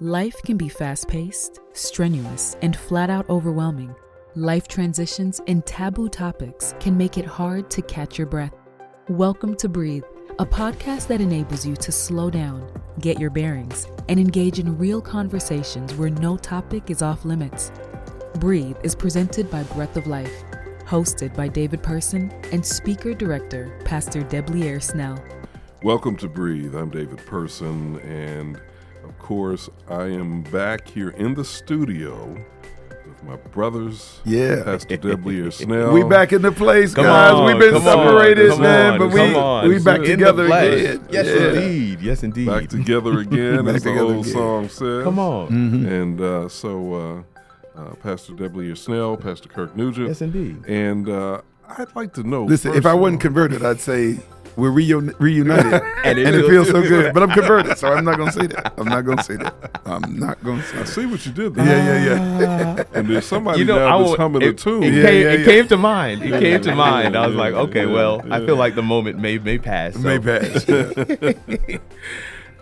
Life can be fast-paced, strenuous, and flat-out overwhelming. Life transitions and taboo topics can make it hard to catch your breath. Welcome to Breathe, a podcast that enables you to slow down, get your bearings, and engage in real conversations where no topic is off limits. Breathe is presented by Breath of Life, hosted by David Person and speaker-director Pastor Debleaire Snell. Welcome to Breathe. I'm David Person, and of course, I am back here in the studio with my brothers, Pastor Debleaire Snell. We back in the place, guys. We've been separated, man, but we back together again. Yes, indeed. Yes, indeed. Back together again, as the old song says. Come on. Mm-hmm. And so Pastor Debleaire Snell, Pastor Kirk Nugent. Yes, indeed. And I'd like to know. Listen, if I wasn't converted, I'd say we're reunited, and it feels so good. But I'm converted, so I'm not going to say that. I'm not going to say that. I see what you did there. Yeah. And there's somebody now that's humming a tune. It came to mind. It came to mind. I was like, okay, I feel like the moment may pass. So. May pass.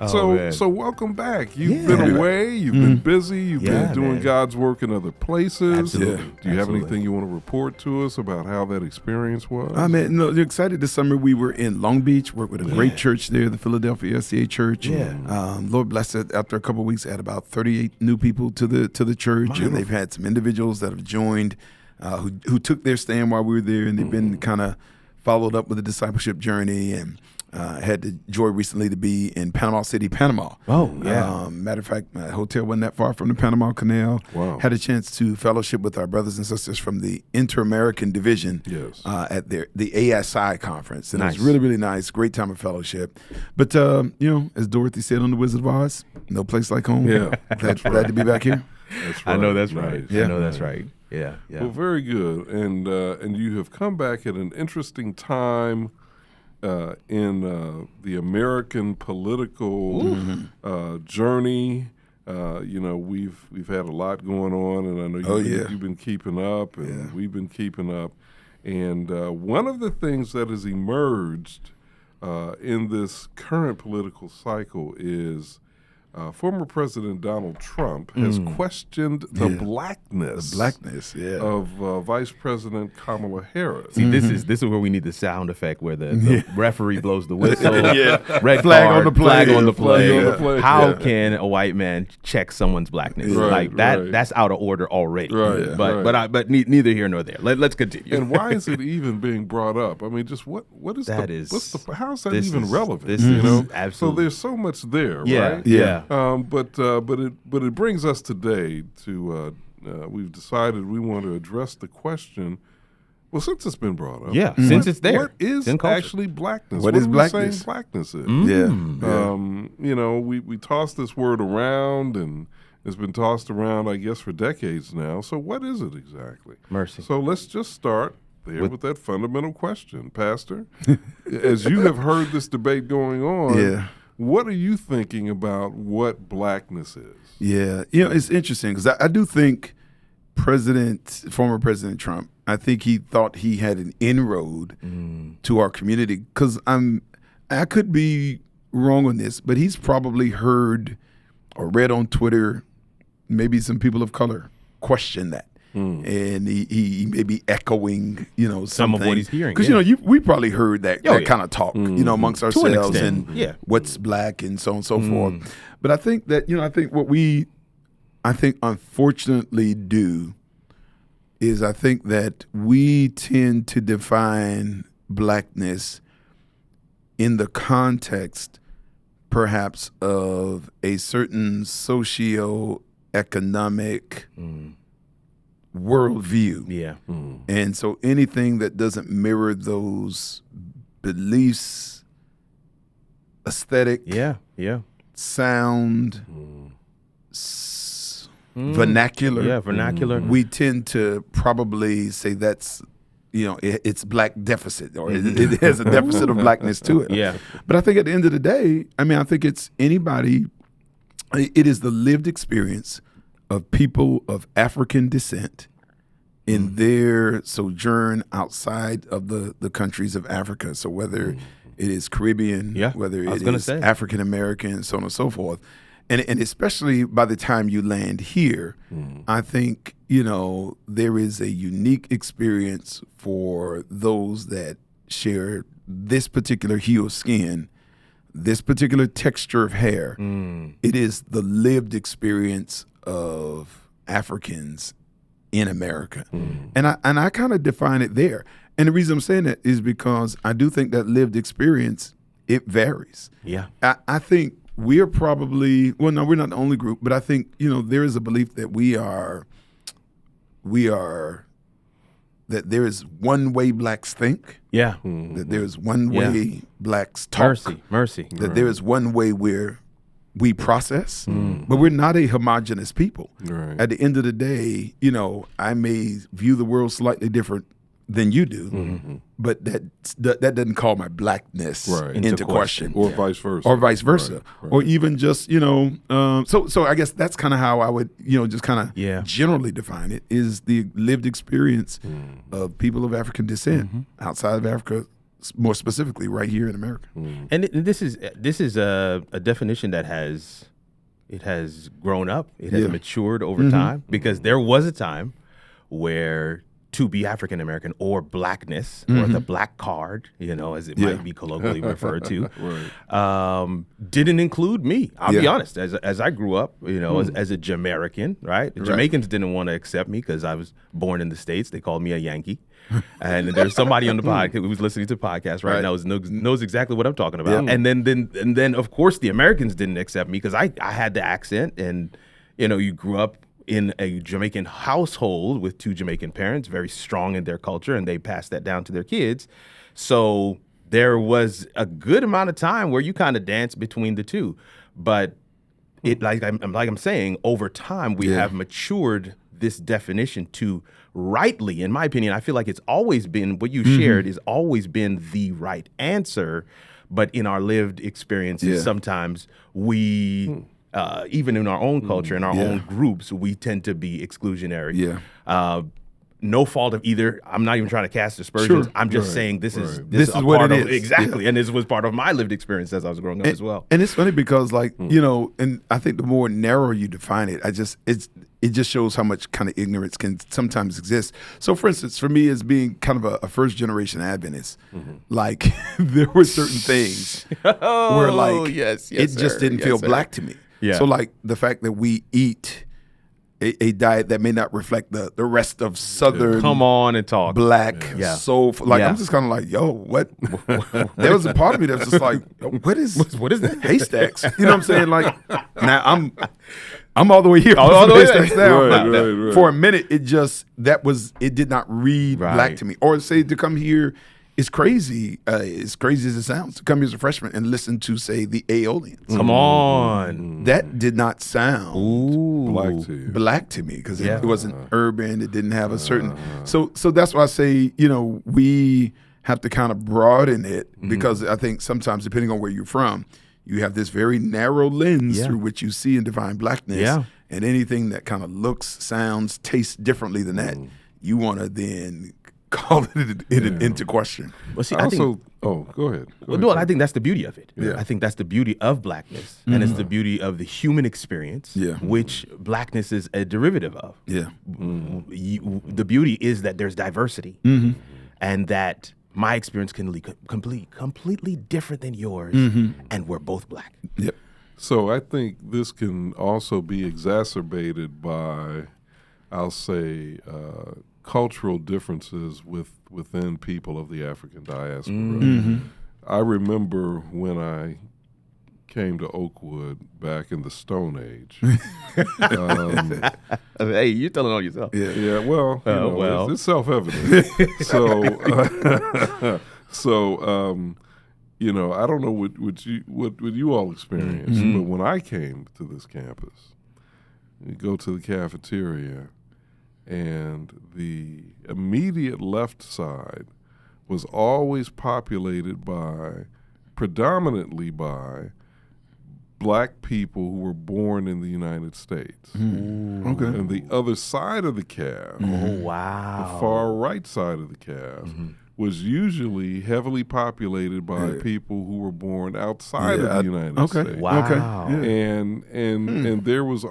So welcome back. You've been away. You've been busy. You've been doing God's work in other places. Absolutely. Do you have anything you want to report to us about how that experience was? You're excited. This summer we were in Long Beach, worked with a great church there, the Philadelphia SCA Church. Lord bless it. After a couple of weeks, had about 38 new people to the church, and they've had some individuals that have joined who took their stand while we were there, and they've been kind of followed up with the discipleship journey. And had the joy recently to be in Panama City, Panama. Oh, yeah. Matter of fact, my hotel wasn't that far from the Panama Canal. Wow. Had a chance to fellowship with our brothers and sisters from the Inter-American Division at the ASI conference. And it was really, really nice. Great time of fellowship. But, as Dorothy said on The Wizard of Oz, no place like home. Yeah. Glad to be back here. That's right. I know that's right. Nice. I know that's right. Yeah. Well, very good. And you have come back at an interesting time in the American political journey. We've had a lot going on, and I know you've been keeping up, and we've been keeping up. And one of the things that has emerged in this current political cycle is former President Donald Trump has questioned the blackness of Vice President Kamala Harris. See, this is where we need the sound effect where the referee blows the whistle. Red Flag card, on the play. flag on the play. on the play. How can a white man check someone's blackness? Right, That's out of order already. Right, But neither here nor there. Let's continue. And why is it even being brought up? I mean, just what is how is that even relevant? This is absolutely. So there's so much there, right? Yeah. But it brings us today to we've decided we want to address the question. Well, since it's been brought up, since it's there, what is actually blackness? What is are blackness? We saying blackness is? We toss this word around, and it's been tossed around, I guess, for decades now. So what is it exactly? Mercy. So let's just start there with that fundamental question, Pastor. As you have heard this debate going on, what are you thinking about what blackness is? Yeah, it's interesting because I do think former President Trump, I think he thought he had an inroad to our community because I could be wrong on this, but he's probably heard or read on Twitter maybe some people of color question that. And he may be echoing, some of what he's hearing. Because, we probably heard that kind of talk, amongst ourselves and what's black and so on and so forth. But I think that, I think what we unfortunately do is I think that we tend to define blackness in the context perhaps of a certain socio-economic worldview. Yeah. And so anything that doesn't mirror those beliefs, aesthetic, sound, vernacular. Vernacular. We tend to probably say that's, it's black deficit, or it has a deficit of blackness to it. Yeah. But I think at the end of the day, I think it's anybody, it is the lived experience of people of African descent in their sojourn outside of the countries of Africa. So whether it is Caribbean, whether it is African American, so on and so forth. and especially by the time you land here, I think, there is a unique experience for those that share this particular hue of skin, this particular texture of hair. It is the lived experience of Africans in America. And I kind of define it there. And the reason I'm saying that is because I do think that lived experience, it varies. Yeah. I think we are probably, well, no, we're not the only group, but I think, there is a belief that that there is one way blacks think. Yeah. That there is one way blacks talk. Mercy. That there is one way where we process, but we're not a homogenous people. Right. At the end of the day, I may view the world slightly different than you do, but that doesn't call my blackness into question. Or vice versa. Right. Or even just, so I guess that's kind of how I would, just kind of generally define it, is the lived experience of people of African descent outside of Africa, more specifically right here in America. And this is a definition that has grown up. It has matured over time, because there was a time where to be African American or blackness or the black card, as it might be colloquially referred to, didn't include me. I'll be honest. As I grew up, as a Jamaican, right? The Jamaicans didn't want to accept me because I was born in the States. They called me a Yankee. And there's somebody on the podcast who was listening to the podcast right now knows exactly what I'm talking about. And then of course the Americans didn't accept me because I had the accent, and you grew up in a Jamaican household with two Jamaican parents, very strong in their culture, and they passed that down to their kids. So there was a good amount of time where you kind of dance between the two. But like I'm saying, over time we have matured this definition to rightly, in my opinion, I feel like it's always been what you shared has always been the right answer. But in our lived experiences, sometimes we even in our own culture, in our own groups, we tend to be exclusionary. No fault of either. I'm not even trying to cast aspersions. I'm just saying this is what it is. Exactly. And this was part of my lived experience as I was growing up as well. And it's funny because and I think the more narrow you define it, it just shows how much kind of ignorance can sometimes exist. So for instance, for me as being kind of a first generation Adventist, like there were certain things where it just didn't feel black to me. Yeah. So like the fact that we eat a diet that may not reflect the rest of Southern come on and talk black soulful. I'm just kind of like, yo, what? There was a part of me that's just like, what is that? Haystacks. You know what I'm saying? Like now I'm all the way here. All the way haystacks down. Right. For a minute, it did not read black to me. Or say to come here. It's crazy as it sounds, to come here as a freshman and listen to, say, the Aeolians. Come on. That did not sound black to you. Me because it wasn't urban. It didn't have a certain. So that's why I say, we have to kind of broaden it because I think sometimes, depending on where you're from, you have this very narrow lens through which you see and define blackness. Yeah. And anything that kind of looks, sounds, tastes differently than that, you want to then call it into question. Well, see, go ahead. I think that's the beauty of it. I think that's the beauty of blackness, and it's the beauty of the human experience, which blackness is a derivative of. The beauty is that there's diversity, and that my experience can be completely different than yours, and we're both black. Yep. So I think this can also be exacerbated by, I'll say, cultural differences within people of the African diaspora. I remember when I came to Oakwood back in the Stone Age. Hey, you're telling on yourself. Yeah. Well, it's self-evident. So, I don't know what you all experienced, but when I came to this campus, you go to the cafeteria, and the immediate left side was always populated predominantly by black people who were born in the United States. Okay. And the other side of the caf, the far right side of the caf, was usually heavily populated by people who were born outside of the United States. Wow. Okay. Yeah. And there was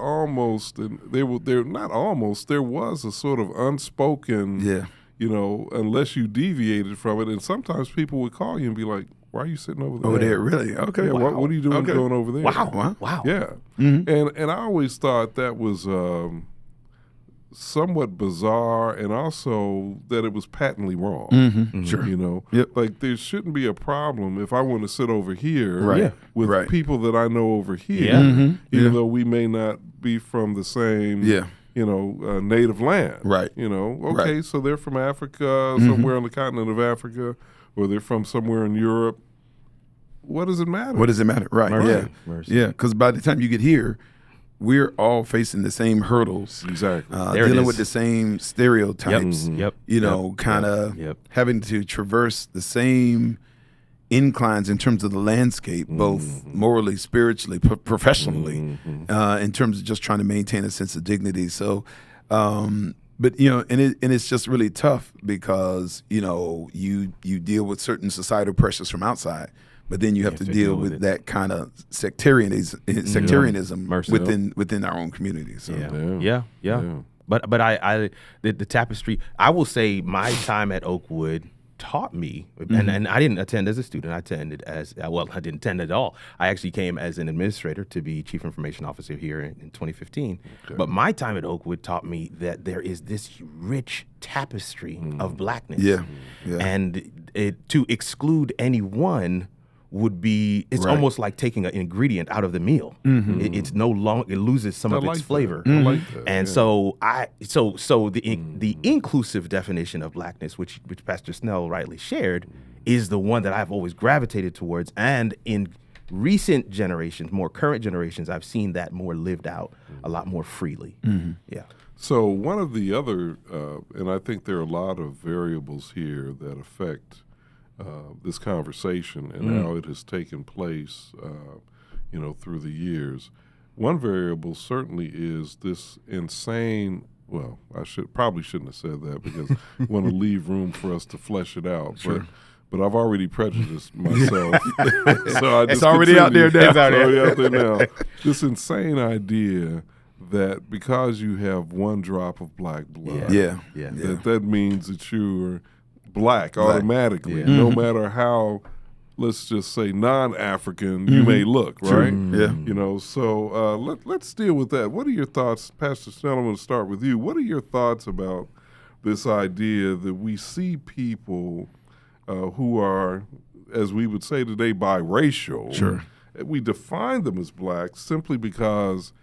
there was a sort of unspoken, unless you deviated from it, and sometimes people would call you and be like, "Why are you sitting over there?" Over there, really? Okay. Yeah, Wow. what are you doing going over there? Wow. Yeah. Mm-hmm. And I always thought that was somewhat bizarre, and also that it was patently wrong. Mm-hmm. Sure. Yep. Like there shouldn't be a problem if I want to sit over here Right. with people that I know over here, Yeah. Mm-hmm. even though we may not be from the same native land. Right. Okay, Right. so they're from Africa, somewhere on the continent of Africa, or they're from somewhere in Europe. What does it matter? What does it matter? Right. Mercy. Yeah. Mercy. Yeah. Because by the time you get here, we're all facing the same hurdles. Exactly. There it dealing is. with the same stereotypes. Yep. Kind of Yep. having to traverse the same inclines in terms of the landscape, both morally, spiritually, professionally, in terms of just trying to maintain a sense of dignity. So, but it's just really tough because you deal with certain societal pressures from outside, but then you have to deal with that kind of sectarianism Mercy. within our own community. So. Yeah. But I the tapestry. I will say my time at Oakwood taught me, and I didn't attend as a student. I attended as I didn't attend at all. I actually came as an administrator to be chief information officer here in 2015. Okay. But my time at Oakwood taught me that there is this rich tapestry of Blackness. Yeah. And to exclude anyone would be almost like taking an ingredient out of the meal. It's no longer, it loses some of its flavor. I like that. And so the inclusive definition of Blackness, which Pastor Snell rightly shared, is the one that I've always gravitated towards. And in recent generations, more current generations, I've seen that more lived out a lot more freely. Yeah. So one of the other, and I think there are a lot of variables here that affect this conversation and how it has taken place, through the years. One variable certainly is this insane. Well, I probably shouldn't have said that because I want to leave room for us to flesh it out. Sure. But I've already prejudiced myself, so I just It's already out there now. It's already out there now. This insane idea that because you have one drop of black blood, that means that you're black automatically, no matter how, let's just say, non-African you may look, right? So let's deal with that. What are your thoughts, Pastor Snell? I'm going to start with you. What are your thoughts about this idea that we see people who are, as we would say today, biracial? Sure. We define them as black simply because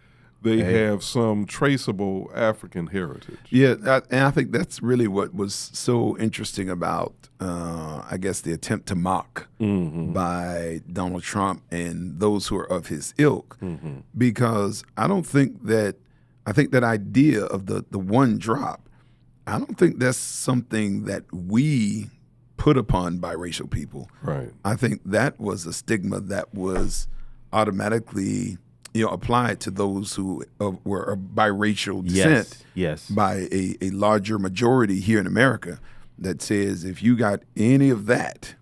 they have some traceable African heritage. Yeah, and I think that's really what was so interesting about, I guess, the attempt to mock by Donald Trump and those who are of his ilk, because I think that idea of the one drop, I don't think that's something that we put upon biracial people. Right. I think that was a stigma that was automatically applied to those who were of biracial descent by a larger majority here in America that says if you got any of that,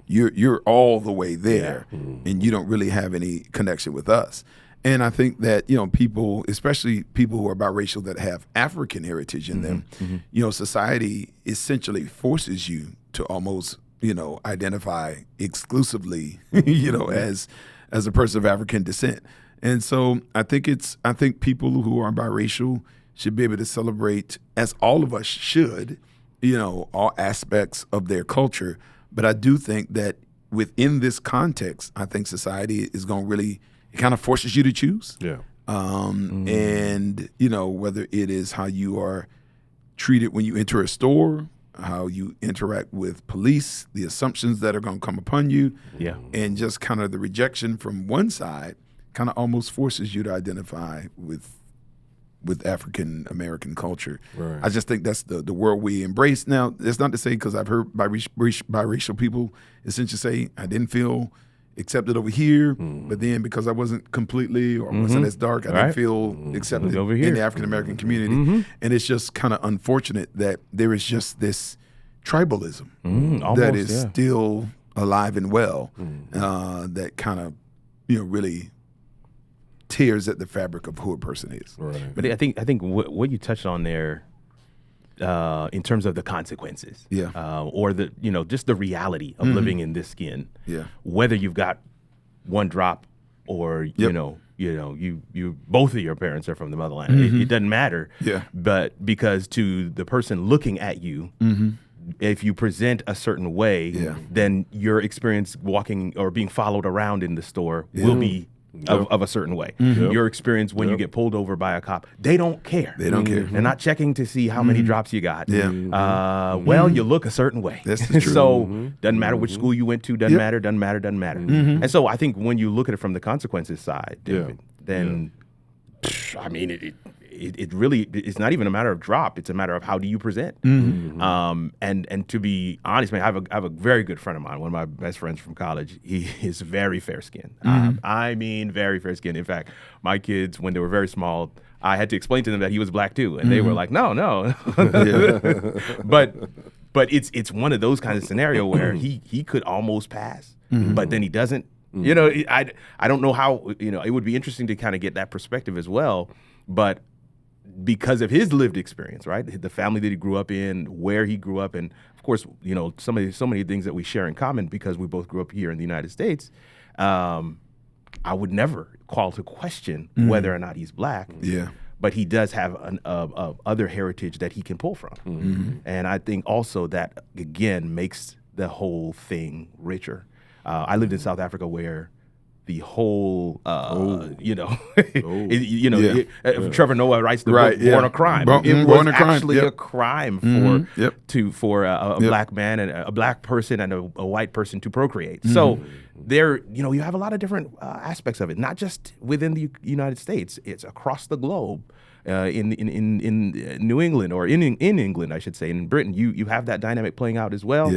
you're all the way there and you don't really have any connection with us. And I think that, people, especially people who are biracial that have African heritage in them, society essentially forces you to almost, identify exclusively, as a person of African descent. And so I think people who are biracial should be able to celebrate, as all of us should, all aspects of their culture. But I do think that within this context, I think society is going to really, it kind of forces you to choose. Yeah. And, whether it is how you are treated when you enter a store, how you interact with police, the assumptions that are going to come upon you, and just kind of the rejection from one side kind of almost forces you to identify with African American culture. Right. I just think that's the world we embrace. Now, that's not to say, because I've heard biracial people essentially say, I didn't feel accepted over here, but then because I wasn't completely or wasn't as dark, I didn't feel accepted over here in the African American community. And it's just kind of unfortunate that there is just this tribalism almost, that is yeah. still alive and well, that kind of, really tears at the fabric of who a person is. Right. But I think what you touched on there, in terms of the consequences, or the just the reality of living in this skin, whether you've got one drop or you both of your parents are from the motherland, it doesn't matter. But because to the person looking at you, if you present a certain way, then your experience walking or being followed around in the store will be of a certain way. Your experience when you get pulled over by a cop, they don't care. They don't care. They're not checking to see how many drops you got. Well, you look a certain way. That's true. So doesn't matter which school you went to, doesn't matter. And so I think when you look at it from the consequences side, David, then I mean it really, it's not even a matter of drop. It's a matter of how do you present. And to be honest, man, I have a very good friend of mine, one of my best friends from college. He is very fair skinned. I mean, very fair skinned. In fact, my kids, when they were very small, I had to explain to them that he was black too, and they were like, no. But it's one of those kinds of scenario where he could almost pass, but then he doesn't. I don't know how. It would be interesting to kind of get that perspective as well, but because of his lived experience, right? The family that he grew up in, where he grew up, and of course, so many things that we share in common because we both grew up here in the United States. I would never call to question whether or not he's black. But he does have other heritage that he can pull from. And I think also that, again, makes the whole thing richer. I lived in South Africa where the whole, Trevor Noah writes the book Born a Crime. It was actually a crime for a black man and a black person and a white person to procreate. So there, you have a lot of different aspects of it, not just within the United States. It's across the globe. In New England, or in England, I should say, in Britain, you have that dynamic playing out as well.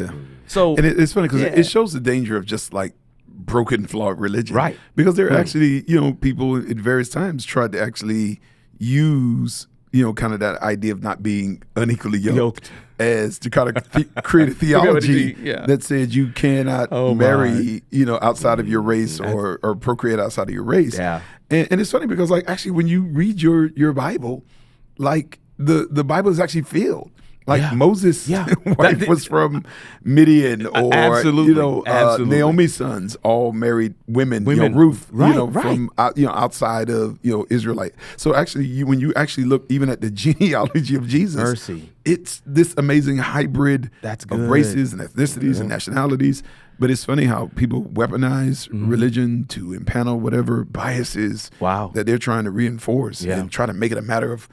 So, and it's funny because it shows the danger of just like broken, flawed religion, right? Because there are actually, people at various times tried to actually use, kind of that idea of not being unequally yoked. As to kind of create a theology that said you cannot marry, outside of your race or procreate outside of your race. And it's funny because, like, actually, when you read your Bible, like the Bible is actually filled. Like Moses' wife was from Midian, or Naomi's sons all married women. Ruth, from outside of Israelite. So actually, when you actually look even at the genealogy of Jesus, it's this amazing hybrid of races and ethnicities and nationalities. But it's funny how people weaponize religion to impanel whatever biases that they're trying to reinforce and try to make it a matter of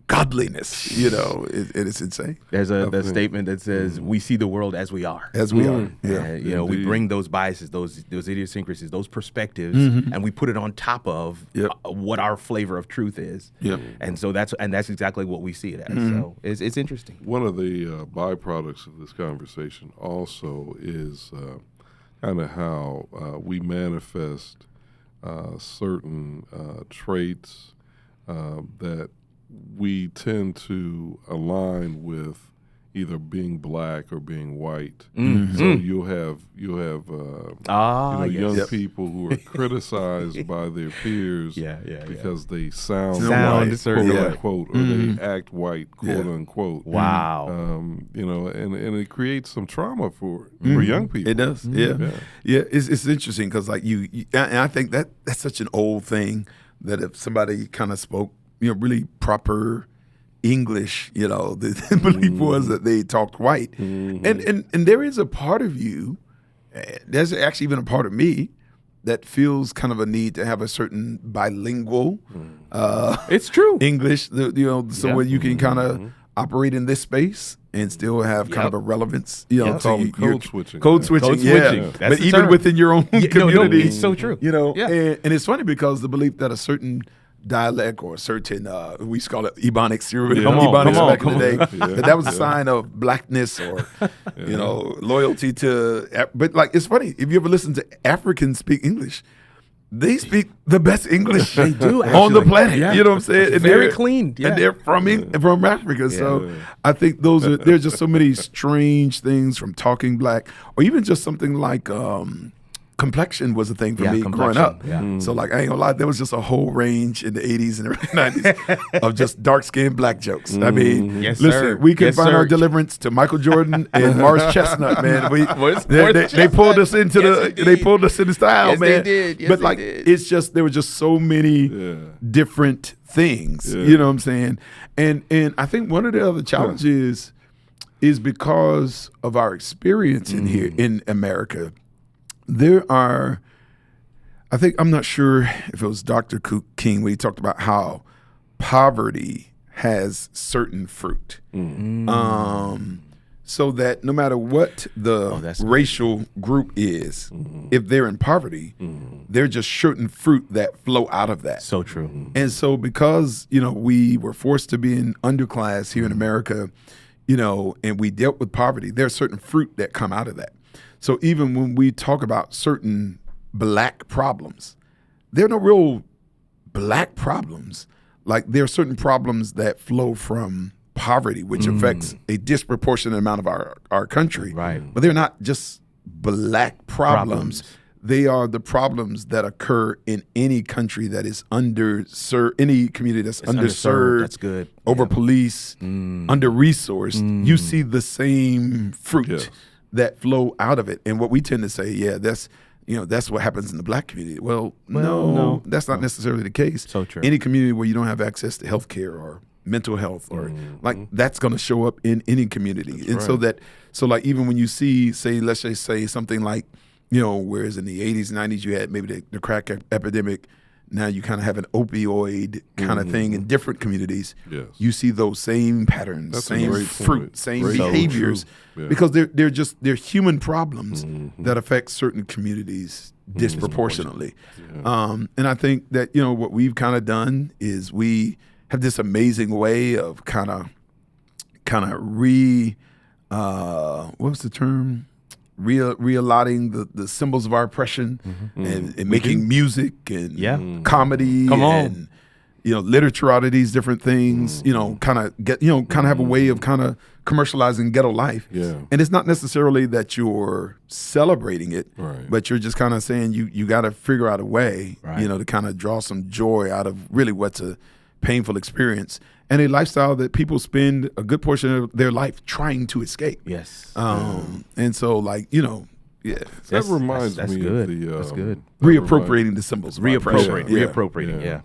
godliness. It's insane. There's a statement that says we see the world as we are. As we are. We bring those biases, those idiosyncrasies, those perspectives, and we put it on top of what our flavor of truth is. And so that's exactly what we see it as. So it's interesting. One of the byproducts of this conversation also is kind of how we manifest certain traits that we tend to align with either being black or being white. So you'll have young people who are criticized by their peers because they sound white, quote unquote, or they act white, quote unquote. Wow. And it creates some trauma for young people. It does. It's interesting because like and I think that's such an old thing that if somebody kind of spoke really proper English, the belief was that they talked white. And there is a part of you, there's actually even a part of me that feels kind of a need to have a certain bilingual it's true English, where you can kind of operate in this space and still have kind of a relevance, to code switching. Code switching. But even term. Within your own community. It's so true. And it's funny because the belief that a certain dialect or a certain we used to call it Ebionics. You remember Ebionics back in the day? That was a sign of blackness or loyalty to. But like it's funny if you ever listen to Africans speak English, they speak the best English They do, on the actually. planet. Yeah. You know what I'm saying? And Very they're- clean. Yeah. And they're from Africa. So I think there's just so many strange things from talking black, or even just something like complexion was a thing for me growing up. Yeah. So like I ain't gonna lie, there was just a whole range in the 80s and early 90s of just dark skinned black jokes. I mean, Yes, listen, sir. we can Yes, find sir. our deliverance to Michael Jordan and Morris Chestnut, man. Morris They pulled us into Yes, they they did. pulled us into style, Yes, they man. did. Yes, but they like did. it's just there were just so many different things. You know what I'm saying? And I think one of the other challenges is because of our experience in here in America. There are, I think, I'm not sure if it was Dr. King when he talked about how poverty has certain fruit. So that no matter what the that's good. racial group is, if they're in poverty, they're just certain fruit that flow out of that. So true. And so because, we were forced to be in underclass here in America, and we dealt with poverty, there's certain fruit that come out of that. So even when we talk about certain black problems, there are no real black problems. Like there are certain problems that flow from poverty, which affects a disproportionate amount of our country. Right. But they're not just black problems. They are the problems that occur in any country that is underserved, any community that's underserved, That's good. over policed, under resourced. You see the same fruit that flow out of it. And what we tend to say, that's what happens in the black community. Well, no, that's not necessarily the case. So true. Any community where you don't have access to health care or mental health or like that's going to show up in any community. So like even when you see, let's just say something like, whereas in the 80s, 90s, you had maybe the crack epidemic. Now you kind of have an opioid kind of thing in different communities. Yes. You see those same patterns, That's a same great fruit, point. same Great. So behaviors, true. Yeah. because they're human problems that affect certain communities disproportionately. And I think that what we've kind of done is we have this amazing way of kind of what was the term? Realigning the symbols of our oppression and making music and comedy Come on. and literature out of these different things, kind of have a way of kind of commercializing ghetto life. Yeah. And it's not necessarily that you're celebrating it, Right. but you're just kind of saying you got to figure out a way, to kind of draw some joy out of really what's a painful experience and a lifestyle that people spend a good portion of their life trying to escape. Yes. And so like, That reminds that's me good. of the That's good. reappropriating the symbols. of our oppression. Reappropriating. Yeah.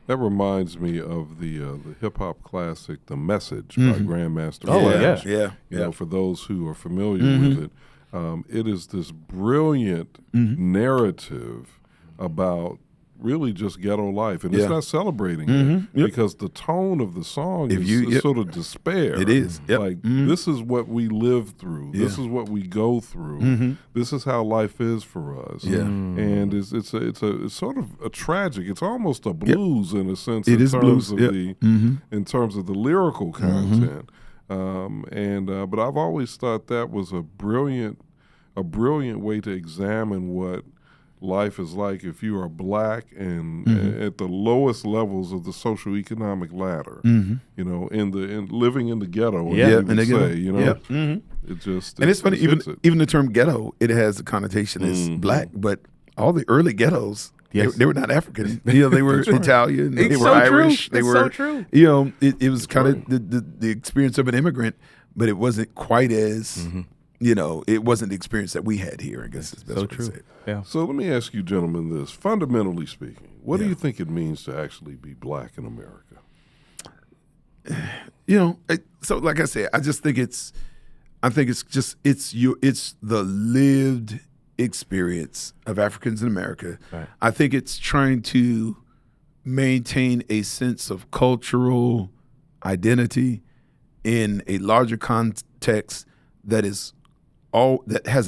That reminds me of the hip hop classic "The Message" by Grandmaster Oh, Flash. yeah. You know, for those who are familiar with it, it is this brilliant narrative about really just ghetto life, and it's not celebrating it because the tone of the song is sort of despair. It is. Yep. Like this is what we live through. This is what we go through. This is how life is for us. Yeah. And it's sort of a tragic. It's almost a blues in a sense. It in is terms blues. of Yep. in terms of the lyrical content. But I've always thought that was a brilliant way to examine what life is like if you are black and at the lowest levels of the socioeconomic ladder. You know, in living in the ghetto. It just And it's funny, it hits even the term ghetto, it has a connotation as black, but all the early ghettos, they were not African. They were Italian, they were Irish, they were so true. It was kind of the experience of an immigrant, but it wasn't quite as it wasn't the experience that we had here, I guess is the best way to say it. Yeah. So let me ask you gentlemen this. Fundamentally speaking, what do you think it means to actually be black in America? So like I said, I think it's the lived experience of Africans in America. Right. I think it's trying to maintain a sense of cultural identity in a larger context that has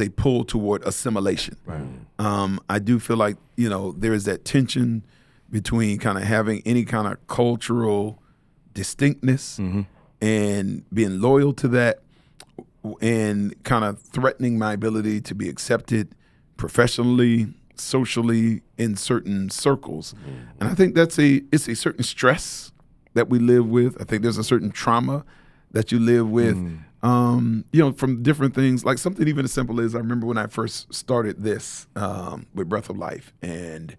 a pull toward assimilation. Right. I do feel like there is that tension between kind of having any kind of cultural distinctness and being loyal to that, and kind of threatening my ability to be accepted professionally, socially in certain circles. And I think it's a certain stress that we live with. I think there's a certain trauma that you live with, from different things. Like something even as simple as I remember when I first started this with Breath of Life, and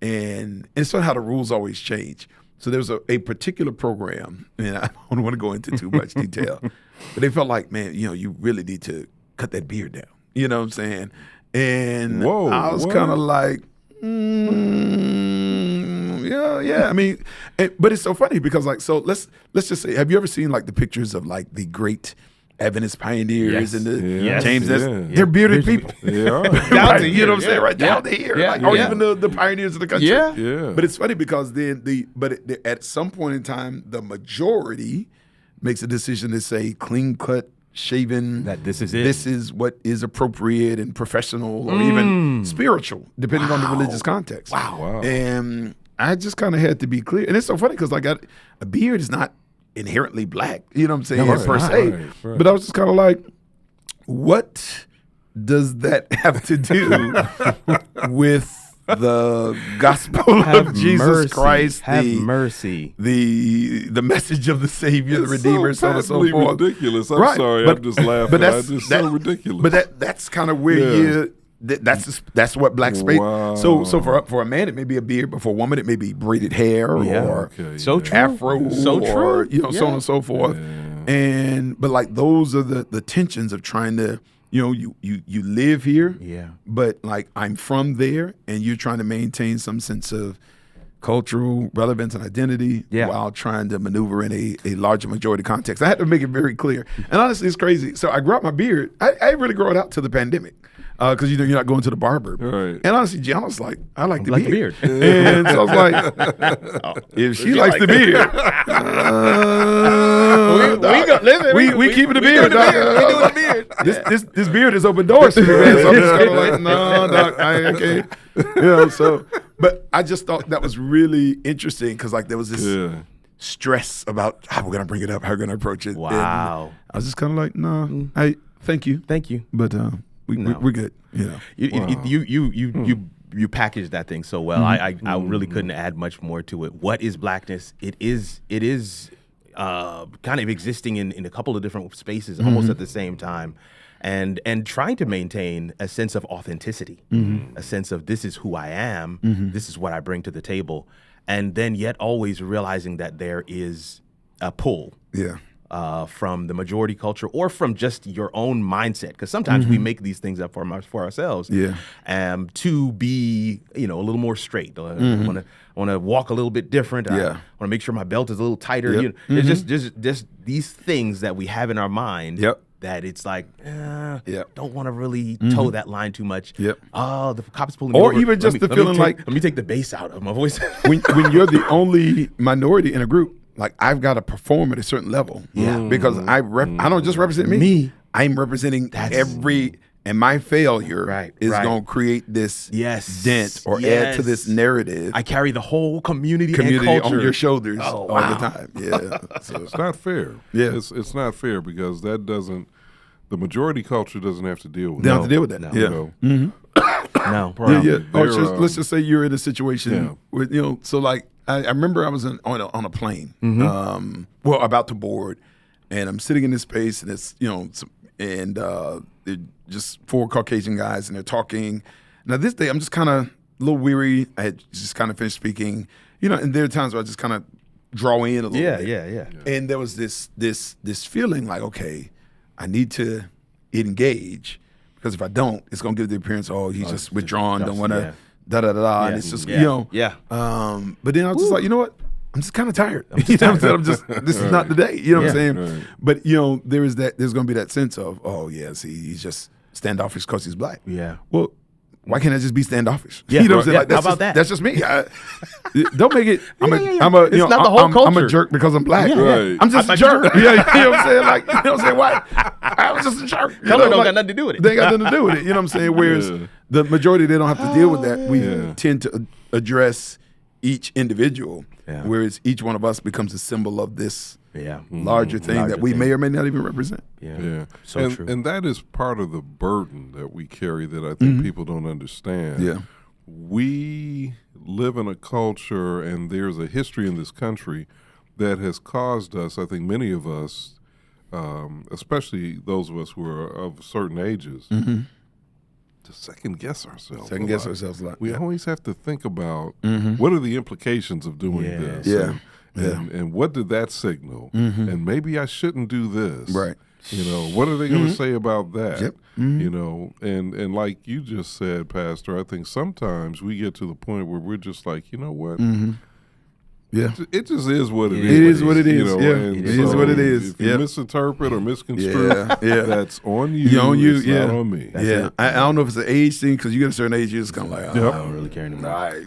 it's funny how the rules always change. So there was a particular program, and I don't want to go into too much detail, but they felt like, man, you really need to cut that beard down. You know what I'm saying? And I was kind of like, yeah. I mean, but it's so funny because so let's just say, have you ever seen like the pictures of like the great Adventist pioneers and the James? They're bearded people. Yeah. Down to, you know what I'm saying? Right down to here. Yeah. Like, or even the pioneers of the country. Yeah. But it's funny because at some point in time, the majority makes a decision to say clean cut, shaven, that this is it. This is what is appropriate and professional or even spiritual, depending on the religious context. Wow. And I just kind of had to be clear. And it's so funny because like a beard is not inherently black, you know what I'm saying, per se. Right. But I was just kind of like, what does that have to do with the gospel of Jesus Christ? Have mercy. The message of the Savior, the Redeemer, so on and so forth. Ridiculous. I'm sorry, I'm just laughing. But It's just so ridiculous. But that's kind of where that's what black space. Wow. So for a man it may be a beard, but for a woman it may be braided hair or so true. afro, so or true. So on and so forth. Yeah. But like those are the tensions of trying to. You live here, but like I'm from there, and you're trying to maintain some sense of cultural relevance and identity while trying to maneuver in a larger majority context. I had to make it very clear. And honestly, it's crazy. So I grew out my beard. I didn't really grow it out till the pandemic. Because you're not going to the barber. Right. And honestly, Gianna's like, I like the beard. beard. And so I was like, if she likes the beard, we keeping the beard. We doing the beard. This beard is open doors to me, man. So I'm just kind of like, no, doc, I can't. So, but I just thought that was really interesting because like there was this stress about how we're gonna bring it up, how we're gonna approach it. Wow. And I was just kind of like, no, thank you, but we're good. You packaged that thing so well. I really couldn't add much more to it. What is Blackness? It is kind of existing in a couple of different spaces almost at the same time, and trying to maintain a sense of authenticity, a sense of this is who I am, this is what I bring to the table, and then yet always realizing that there is a pull. From the majority culture or from just your own mindset, because sometimes we make these things up for ourselves. To be a little more straight. I want to walk a little bit different. I want to make sure my belt is a little tighter. It's just these things that we have in our mind. That it's like, don't want to really toe that line too much. Oh, the cop is pulling me over. Or even just the feeling like, let me take the bass out of my voice. when you're the only minority in a group, like I've got to perform at a certain level, because I don't just represent me. I'm representing and my failure is going to create this dent or add to this narrative. I carry the whole community and culture on your shoulders all the time. So it's not fair. It's not fair because the majority culture doesn't have to deal with that. They don't have to deal with that. No. Or let's just say you're in a situation with, so like, I remember I was on a plane, about to board, and I'm sitting in this space, and it's they're just 4 Caucasian guys, and they're talking. Now this day I'm just kind of a little weary. I had just kind of finished speaking, and there are times where I just kind of draw in a little bit. Yeah. And there was this feeling like, okay, I need to engage, because if I don't, it's gonna give the appearance, he's just withdrawn, don't want to. And it's just but then I was just like, you know what? I'm just kind of tired. This is not the day. You know what I'm saying? Right. But there's going to be that sense of, he's just standoffish because he's black. Yeah. Well, why can't I just be standoffish? Yeah. You know what I'm saying? Like, how about that? That's just me. Don't make it. It's not the whole culture. I'm a jerk because I'm black. Right. I'm just a jerk. You know what I'm saying? Like, you know what I'm saying? Why? I was just a jerk. Color don't got nothing to do with it. They got nothing to do with it. You know what I'm saying? Whereas the majority, they don't have to deal with that. We tend to address each individual, whereas each one of us becomes a symbol of this larger thing that we may or may not even represent. So true. And that is part of the burden that we carry that I think people don't understand. we live in a culture, and there's a history in this country that has caused us, I think many of us, especially those of us who are of certain ages, to second guess ourselves. Second guess ourselves a lot. We always have to think about what are the implications of doing this. Yeah. And what did that signal? And maybe I shouldn't do this. Right. You know, what are they going to say about that? Yep. You know, and like you just said, Pastor, I think sometimes we get to the point where we're just like, you know what? Yeah. It just is what it is. It is what it is. You know, Yeah. and It is what it is. If you misinterpret or misconstrue, that's on you. You on you, it's yeah. not on me. I don't know if it's an age thing, because you get a certain age, you're just kind of like, I don't really care anymore.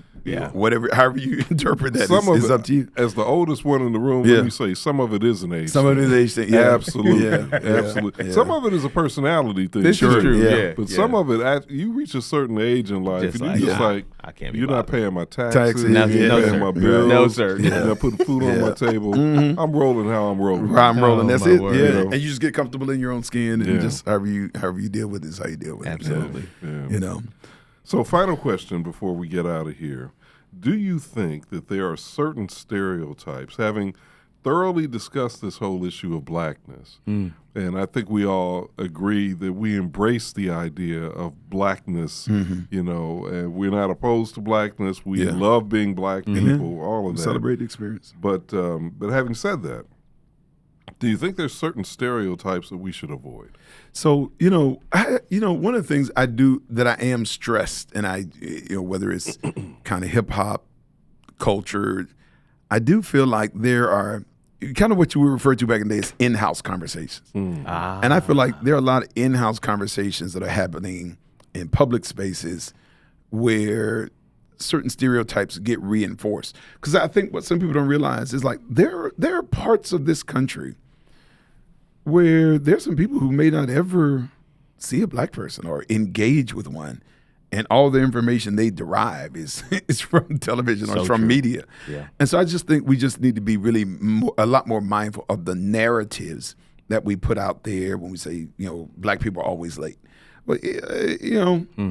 whatever, however you interpret that, is up to you. As the oldest one in the room, let me say, some of it is an age Some thing. of it is age thing. Yeah. Absolutely. Yeah. Absolutely. Yeah. Some of it is a personality thing. This is true. Yeah. But some of it, you reach a certain age in life, Just and like, you're just nah, like, I can't be you're not bothered. paying my taxes, No, you're not no, paying sir. my bills, No, sir. you're not putting food on my table. I'm rolling how I'm rolling. I'm rolling. That's my it. word. Yeah. You know? And you just get comfortable in your own skin, and Yeah. just however you deal with it is how you deal with Absolutely. it. Yeah. You know. So, final question before we get out of here. Do you think that there are certain stereotypes, having thoroughly discussed this whole issue of blackness, and I think we all agree that we embrace the idea of blackness, you know, and we're not opposed to blackness. We love being black people, all of that. Celebrate the experience. But having said that, do you think there's certain stereotypes that we should avoid? So, one of the things I do that I am stressed, and whether it's kind of hip hop culture, I do feel like there are kind of what you would refer to back in the day as in-house conversations. And I feel like there are a lot of in-house conversations that are happening in public spaces where certain stereotypes get reinforced. Because I think what some people don't realize is like there are parts of this country where there's some people who may not ever see a black person or engage with one, and all the information they derive is from television or from media. Yeah. And so I just think we just need to be really a lot more mindful of the narratives that we put out there when we say, black people are always late. But,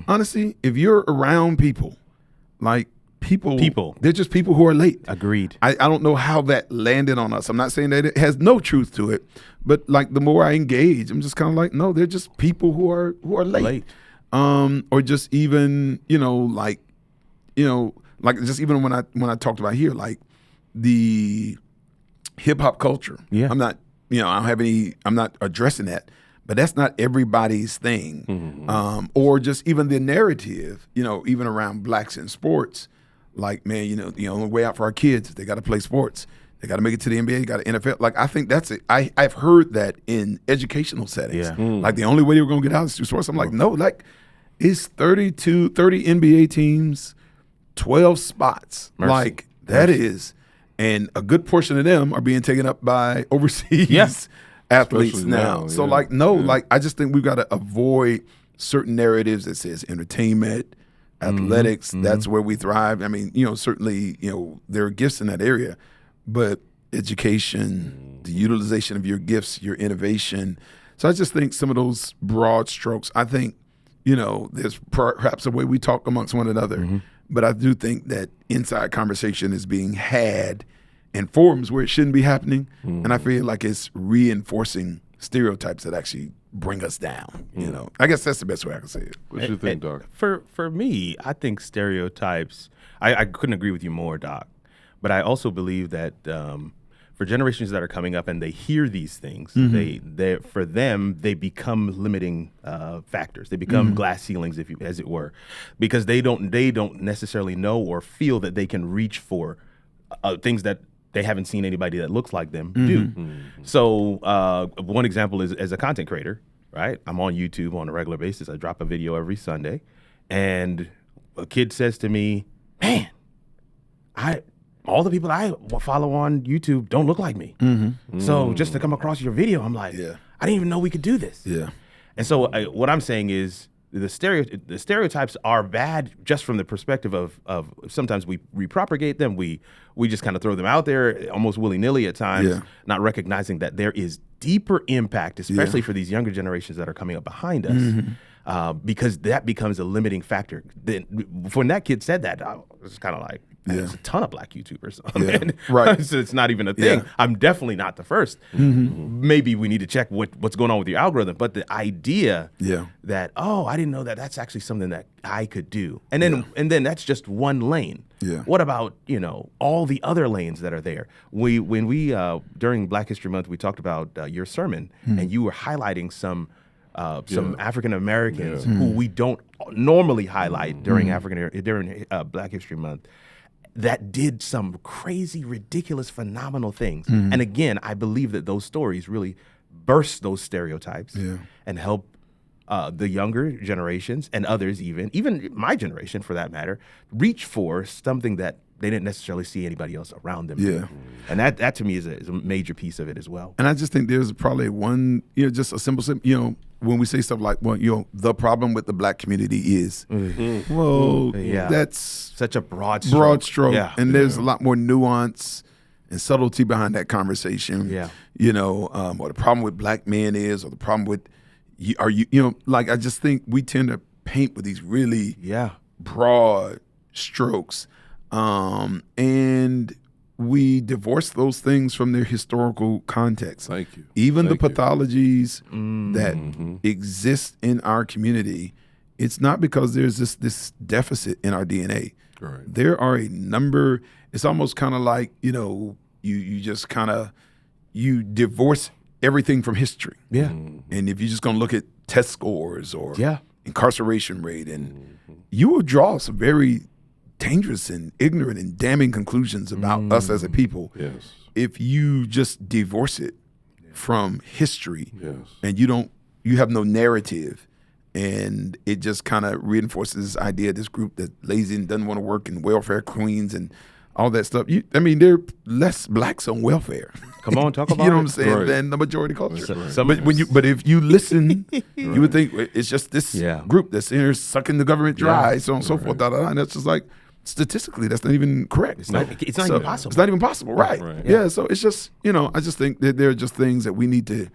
honestly, if you're around people, like people, they're just people who are late. Agreed. I don't know how that landed on us. I'm not saying that it has no truth to it, but like the more I engage, I'm just kind of like, no, they're just people who are late. Or just even, like just even when I talked about here, like the hip hop culture. Yeah. I'm not, I'm not addressing that, but that's not everybody's thing. Or just even the narrative, even around blacks in sports. Like, man, the only way out for our kids is they got to play sports. They got to make it to the NBA. They got to NFL. Like, I think that's it. I've heard that in educational settings. Yeah. Like, the only way they were going to get out is through sports. I'm like, no, like, it's 30 NBA teams, 12 spots. Mercy. Like, that is, and a good portion of them are being taken up by overseas athletes Especially now. now, So, yeah. like, no, Yeah. like, I just think we've got to avoid certain narratives that says entertainment, athletics, that's where we thrive. I mean, certainly, there are gifts in that area, but education, the utilization of your gifts, your innovation. So I just think some of those broad strokes, I think, there's perhaps a way we talk amongst one another, but I do think that inside conversation is being had in forums where it shouldn't be happening. And I feel like it's reinforcing stereotypes that actually bring us down. I guess that's the best way I can say it. What do you think, Doc? For me, I think stereotypes, I couldn't agree with you more, Doc. But I also believe that for generations that are coming up and they hear these things, they for them, they become limiting factors. They become glass ceilings, as it were, because they don't necessarily know or feel that they can reach for things that they haven't seen anybody that looks like them do. So one example is as a content creator, right? I'm on YouTube on a regular basis. I drop a video every Sunday, and a kid says to me, "Man, all the people I follow on YouTube don't look like me. So just to come across your video, I'm like, I didn't even know we could do this." Yeah. And so what I'm saying is the stereotypes are bad just from the perspective of sometimes we propagate them, we just kind of throw them out there almost willy-nilly at times, not recognizing that there is deeper impact, especially for these younger generations that are coming up behind us. because that becomes a limiting factor. Then when that kid said that, I was kind of like, there's a ton of black YouTubers. Yeah. Right. So it's not even a thing. Yeah. I'm definitely not the first. Maybe we need to check what's going on with your algorithm. But the idea that, I didn't know that that's actually something that I could do. And then that's just one lane. Yeah. What about, all the other lanes that are there? When we during Black History Month, we talked about your sermon, and you were highlighting some African Americans who we don't normally highlight during Black History Month, that did some crazy, ridiculous, phenomenal things. And again, I believe that those stories really burst those stereotypes and help the younger generations and others, even my generation for that matter, reach for something that they didn't necessarily see anybody else around them. Yeah. And that to me is a major piece of it as well. And I just think there's probably one, just a simple, when we say stuff like, the problem with the black community is, that's such a broad stroke. Yeah. And there's a lot more nuance and subtlety behind that conversation. Yeah. Or the problem with black men is, or the problem with, I just think we tend to paint with these really broad strokes. And we divorce those things from their historical context. Thank you. Even the pathologies that exist in our community, it's not because there's this deficit in our DNA. Right. There are a number. It's almost kind of like, you just kind of, you divorce everything from history. Yeah. And if you're just going to look at test scores or incarceration rate, and you will draw some very dangerous and ignorant and damning conclusions about us as a people if you just divorce it from history and you have no narrative, and it just kind of reinforces this idea, this group that's lazy and doesn't want to work, and welfare queens and all that stuff. There are less blacks on welfare. Come on, talk about you know what I'm saying? Than the majority culture. But if you listen, you would think it's just this group that's in here sucking the government dry, so on and so forth. And that's just like, statistically, that's not even correct. It's not even possible. It's not even possible, right? Yeah. So it's just, I just think that there are just things that we need to.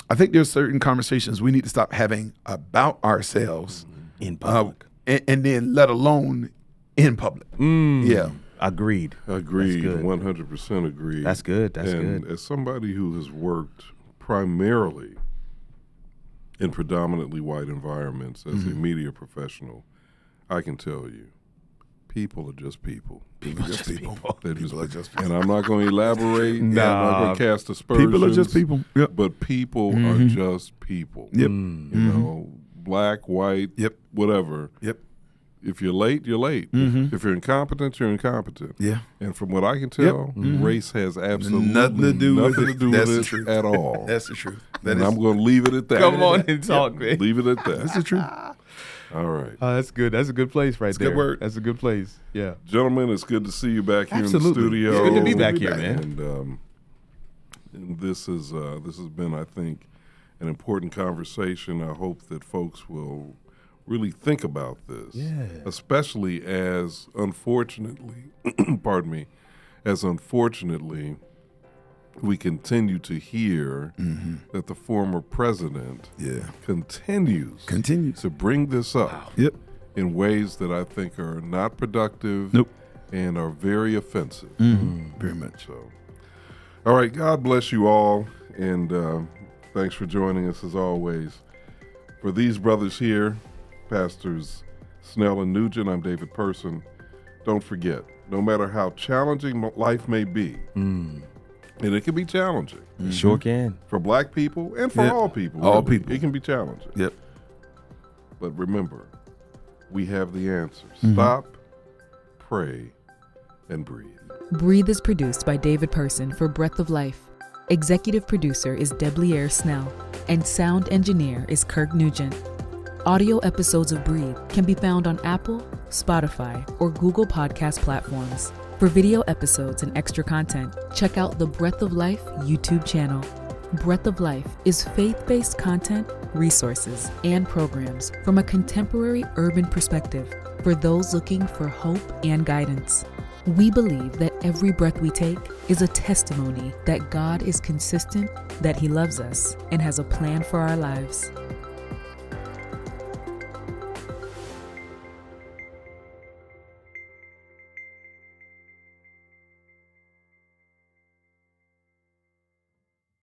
I think there's certain conversations we need to stop having about ourselves in public, and then let alone in public. Yeah. Agreed. 100% agreed. That's good. That's and good. As somebody who has worked primarily in predominantly white environments as a media professional, I can tell you, people are just people. People are just people. People are just people. And I'm not going to elaborate. Nah. I'm not going to cast aspersions. People are just people. Yep. But people are just people. Yep. Black, white, whatever. Yep. If you're late, you're late. If you're incompetent, you're incompetent. Yeah. And from what I can tell, race has absolutely nothing to do with it at all. That's the truth. And I'm going to leave it at that. Come on and talk, man. Leave it at that. That's the truth. All right. That's good. That's a good place right there. Good word. That's a good place. Yeah. Gentlemen, it's good to see you back here Absolutely. in the studio. It's good to be back here, man. And this has been, I think, an important conversation. I hope that folks will really think about this, especially as unfortunately, we continue to hear that the former president continues to bring this up in ways that I think are not productive and are very offensive. Very much. So, all right, God bless you all, and thanks for joining us as always. For these brothers here, Pastors Snell and Nugent, I'm David Person. Don't forget, no matter how challenging life may be, and it can be challenging. Sure can. For black people and for all people. All really. people. It can be challenging. Yep. But remember, we have the answers. Stop, pray, and breathe. Breathe is produced by David Person for Breath of Life. Executive producer is Debleaire Snell, and sound engineer is Kirk Nugent. Audio episodes of Breathe can be found on Apple, Spotify, or Google podcast platforms. For video episodes and extra content, check out the Breath of Life YouTube channel. Breath of Life is faith-based content, resources, and programs from a contemporary urban perspective for those looking for hope and guidance. We believe that every breath we take is a testimony that God is consistent, that He loves us, and has a plan for our lives.